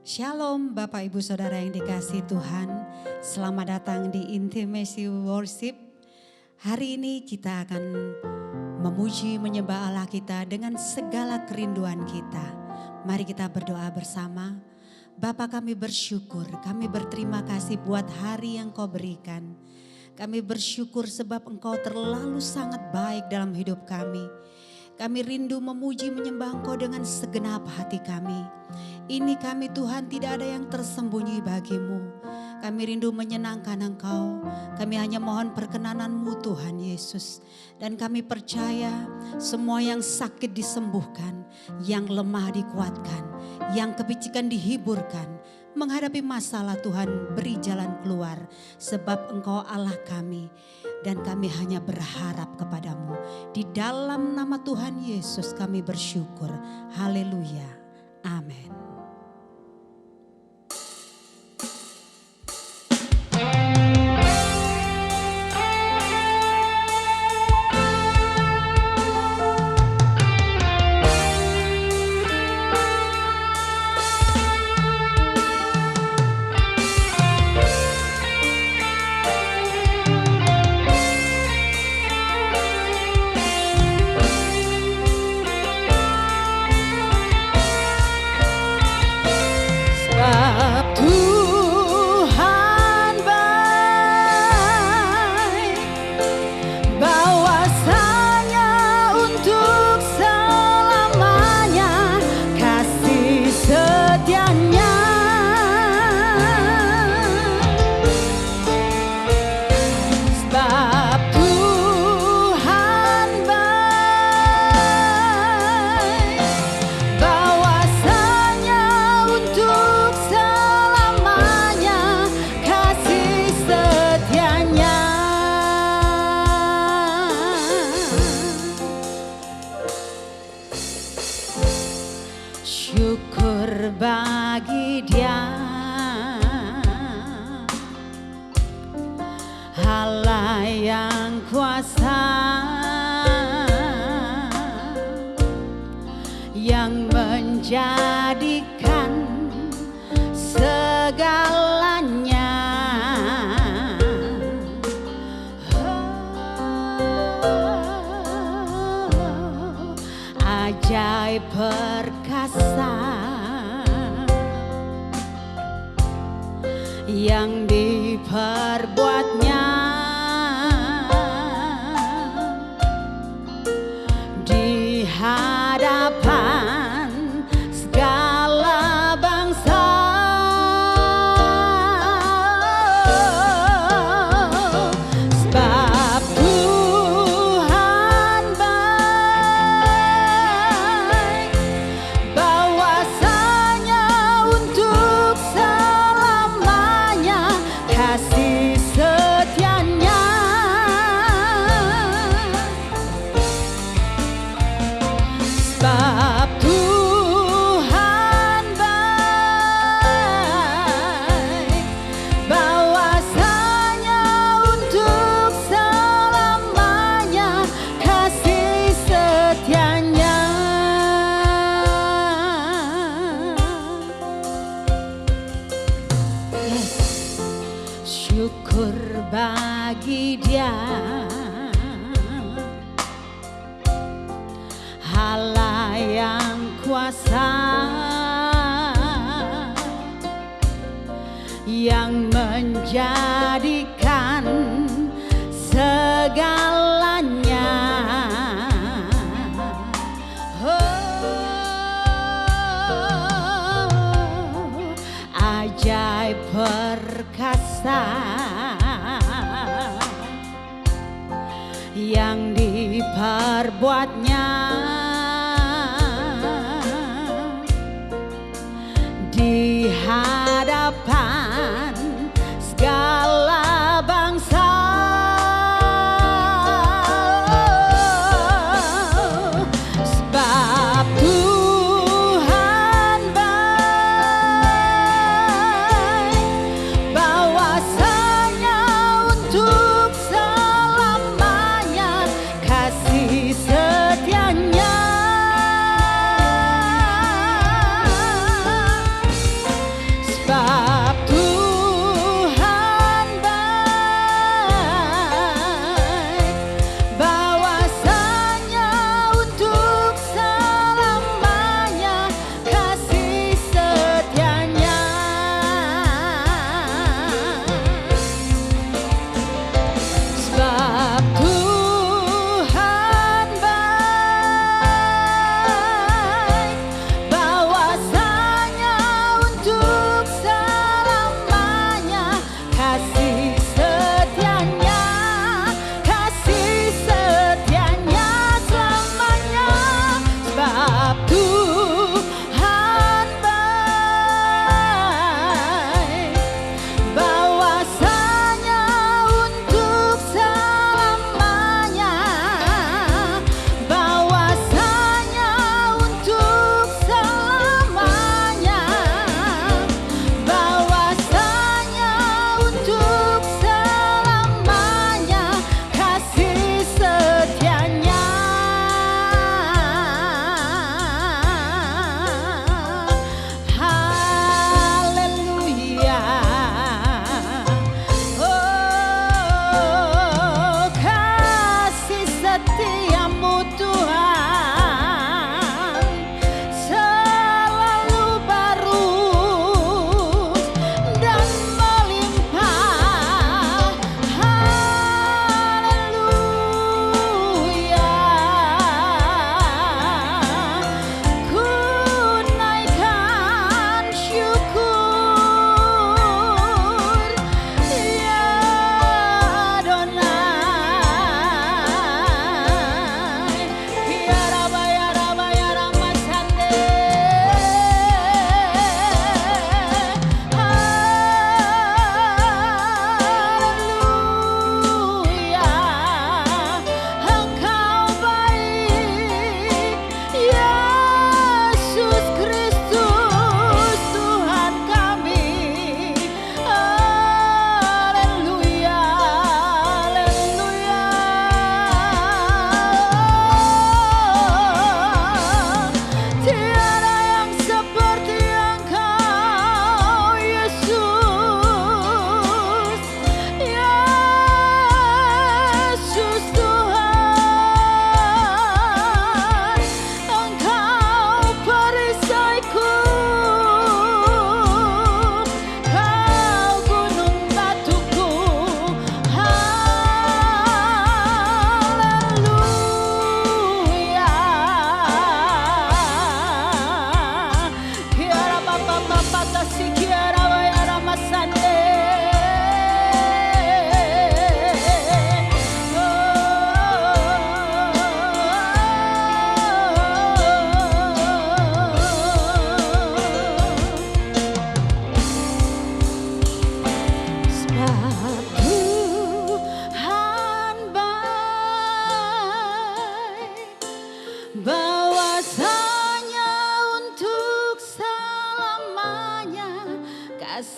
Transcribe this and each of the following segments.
Shalom Bapak Ibu Saudara yang dikasihi Tuhan. Selamat datang di Intimacy Worship. Hari ini kita akan memuji menyembah Allah kita dengan segala kerinduan kita. Mari kita berdoa bersama. Bapa, kami bersyukur, kami berterima kasih buat hari yang Kau berikan. Kami bersyukur sebab Engkau terlalu sangat baik dalam hidup kami. Kami rindu memuji menyembah Engkau dengan segenap hati kami. Ini kami Tuhan, tidak ada yang tersembunyi bagimu. Kami rindu menyenangkan Engkau. Kami hanya mohon perkenanan-Mu Tuhan Yesus. Dan kami percaya semua yang sakit disembuhkan, yang lemah dikuatkan, yang kepicikan dihiburkan. Menghadapi masalah Tuhan, beri jalan keluar. Sebab Engkau Allah kami. Dan kami hanya berharap kepadamu. Di dalam nama Tuhan Yesus kami bersyukur. Haleluya. Amin. Syukur bagi Dia, Allah yang kuasa, yang menjadikan segalanya. Ajaib perkasa yang diperbuatnya di hadapan segala bangsa. Sebab Tuhan baik, bahwasanya untuk selamanya kasih setianya. Sebab Tuhan baik, bahwasanya untuk selamanya kasih setianya. Yes. Syukur bagi Dia, Allah yang kuasa, yang menjadikan segalanya. Ajaib perkasa yang diperbuatnya di hadapan segala bangsa. Sebab Tuhan baik, bahwasanya untuk selamanya kasih setianya.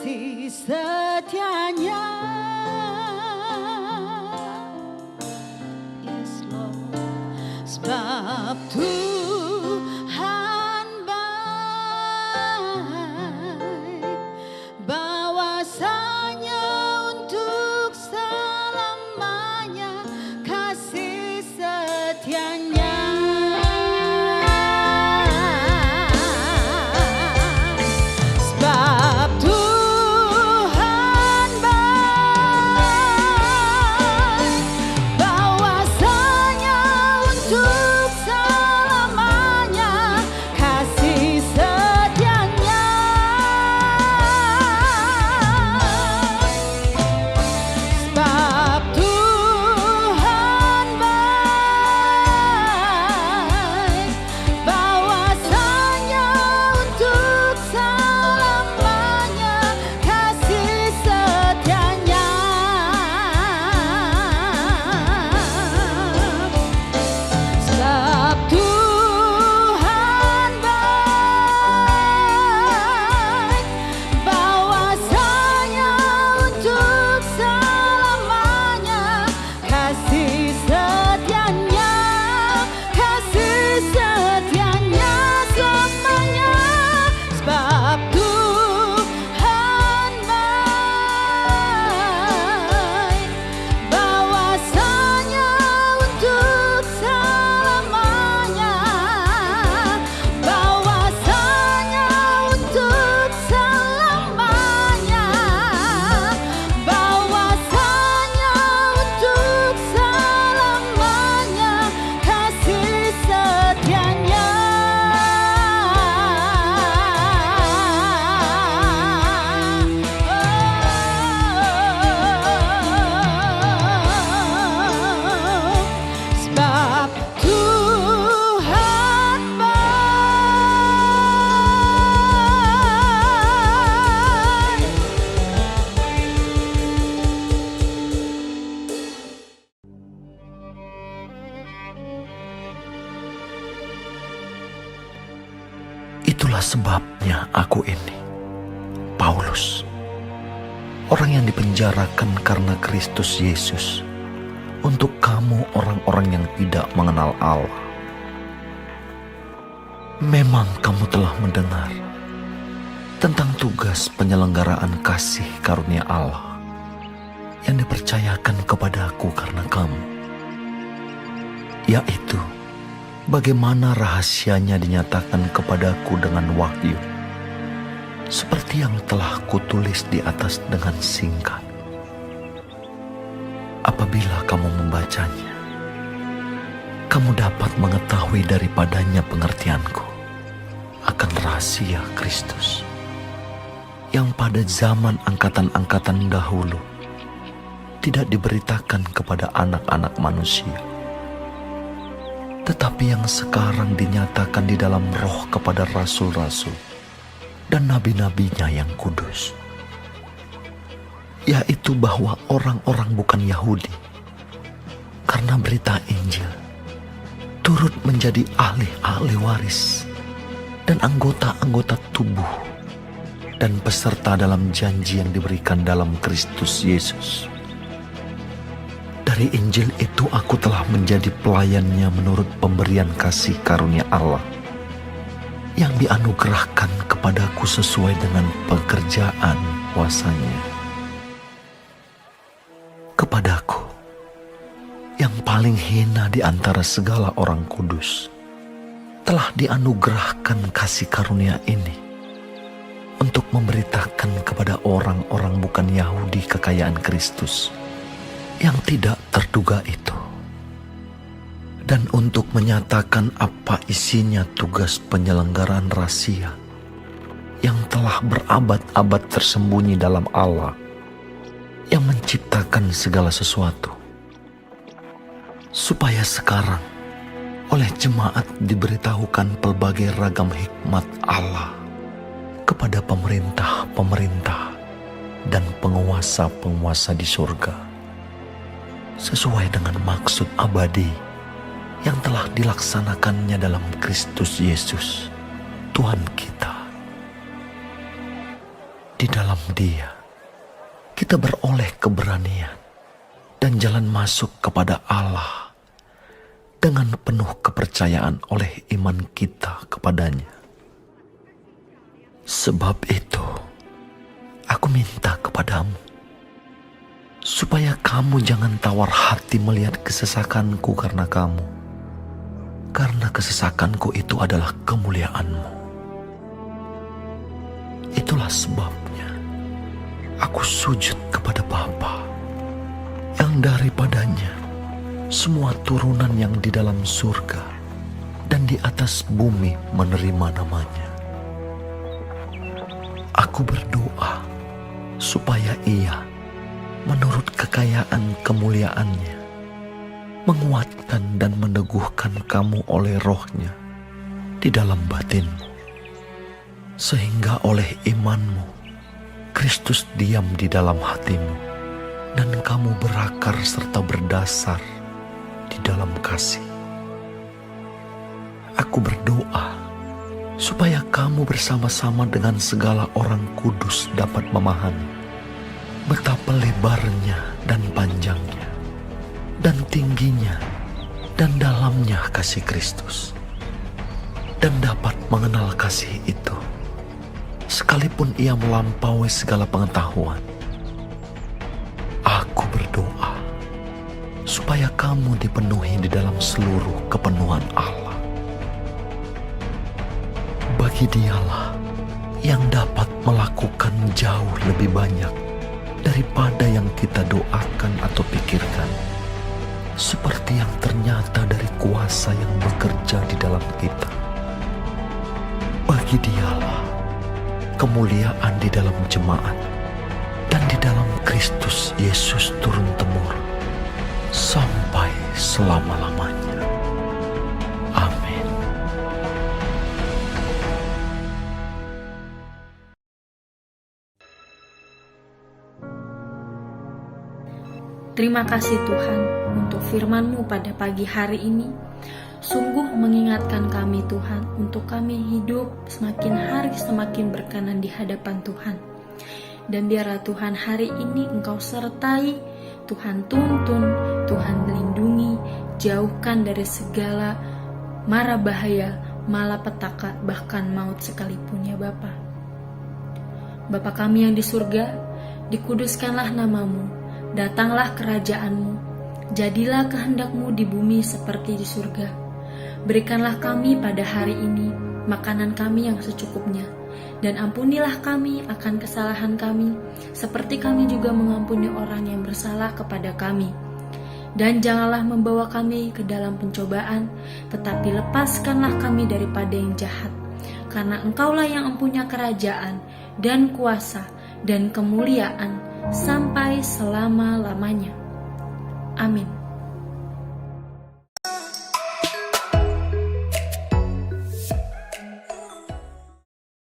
kasih setianya. Yes Lord, sebab Tuhan baik, bahwasanya untuk selamanya kasih setianya. Itulah sebabnya aku ini, Paulus, orang yang dipenjarakan karena Kristus Yesus, untuk kamu orang-orang yang tidak mengenal Allah. Memang kamu telah mendengar tentang tugas penyelenggaraan kasih karunia Allah yang dipercayakan kepadaku karena kamu, yaitu bagaimana rahasianya dinyatakan kepadaku dengan wahyu, seperti yang telah kutulis di atas dengan singkat. Apabila kamu membacanya, kamu dapat mengetahui daripadanya pengertianku akan rahasia Kristus, yang pada zaman angkatan-angkatan dahulu tidak diberitakan kepada anak-anak manusia, tetapi yang sekarang dinyatakan di dalam roh kepada rasul-rasul dan nabi-nabinya yang kudus, yaitu bahwa orang-orang bukan Yahudi karena berita Injil turut menjadi ahli-ahli waris dan anggota-anggota tubuh dan peserta dalam janji yang diberikan dalam Kristus Yesus. Dari Injil itu aku telah menjadi pelayannya menurut pemberian kasih karunia Allah yang dianugerahkan kepadaku sesuai dengan pekerjaan kuasa-Nya. Kepadaku yang paling hina di antara segala orang kudus telah dianugerahkan kasih karunia ini untuk memberitakan kepada orang-orang bukan Yahudi kekayaan Kristus yang tidak terduga itu, dan untuk menyatakan apa isinya tugas penyelenggaraan rahasia yang telah berabad-abad tersembunyi dalam Allah yang menciptakan segala sesuatu, supaya sekarang oleh jemaat diberitahukan pelbagai ragam hikmat Allah kepada pemerintah-pemerintah dan penguasa-penguasa di surga, sesuai dengan maksud abadi yang telah dilaksanakannya dalam Kristus Yesus, Tuhan kita. Di dalam Dia, kita beroleh keberanian dan jalan masuk kepada Allah dengan penuh kepercayaan oleh iman kita kepadanya. Sebab itu, aku minta kepadamu, supaya kamu jangan tawar hati melihat kesesakanku karena kamu. Karena kesesakanku itu adalah kemuliaanmu. Itulah sebabnya aku sujud kepada Bapa, yang daripadanya semua turunan yang di dalam surga dan di atas bumi menerima namanya. Aku berdoa supaya Ia, menurut kekayaan kemuliaannya, menguatkan dan meneguhkan kamu oleh Roh-Nya di dalam batinmu, sehingga oleh imanmu Kristus diam di dalam hatimu dan kamu berakar serta berdasar di dalam kasih. Aku berdoa supaya kamu bersama-sama dengan segala orang kudus dapat memahami betapa lebarnya dan panjangnya dan tingginya dan dalamnya kasih Kristus, dan dapat mengenal kasih itu sekalipun ia melampaui segala pengetahuan. Aku berdoa supaya kamu dipenuhi di dalam seluruh kepenuhan Allah. Bagi Dialah yang dapat melakukan jauh lebih banyak daripada yang kita doakan atau pikirkan, seperti yang ternyata dari kuasa yang bekerja di dalam kita. Bagi Dialah kemuliaan di dalam jemaat dan di dalam Kristus Yesus turun-temurun sampai selama-lamanya. Amin. Terima kasih Tuhan untuk firman-Mu pada pagi hari ini. Sungguh mengingatkan kami Tuhan untuk kami hidup semakin hari semakin berkenan di hadapan Tuhan. Dan biarlah Tuhan hari ini Engkau sertai, Tuhan tuntun, Tuhan lindungi, jauhkan dari segala mara bahaya, malapetaka, bahkan maut sekalipun ya Bapa. Bapa kami yang di surga, dikuduskanlah nama-Mu, datanglah kerajaan-Mu, jadilah kehendak-Mu di bumi seperti di surga. Berikanlah kami pada hari ini makanan kami yang secukupnya, dan ampunilah kami akan kesalahan kami, seperti kami juga mengampuni orang yang bersalah kepada kami. Dan janganlah membawa kami ke dalam pencobaan, tetapi lepaskanlah kami daripada yang jahat. Karena Engkaulah yang mempunyai kerajaan, dan kuasa, dan kemuliaan, sampai selama-lamanya. Amin.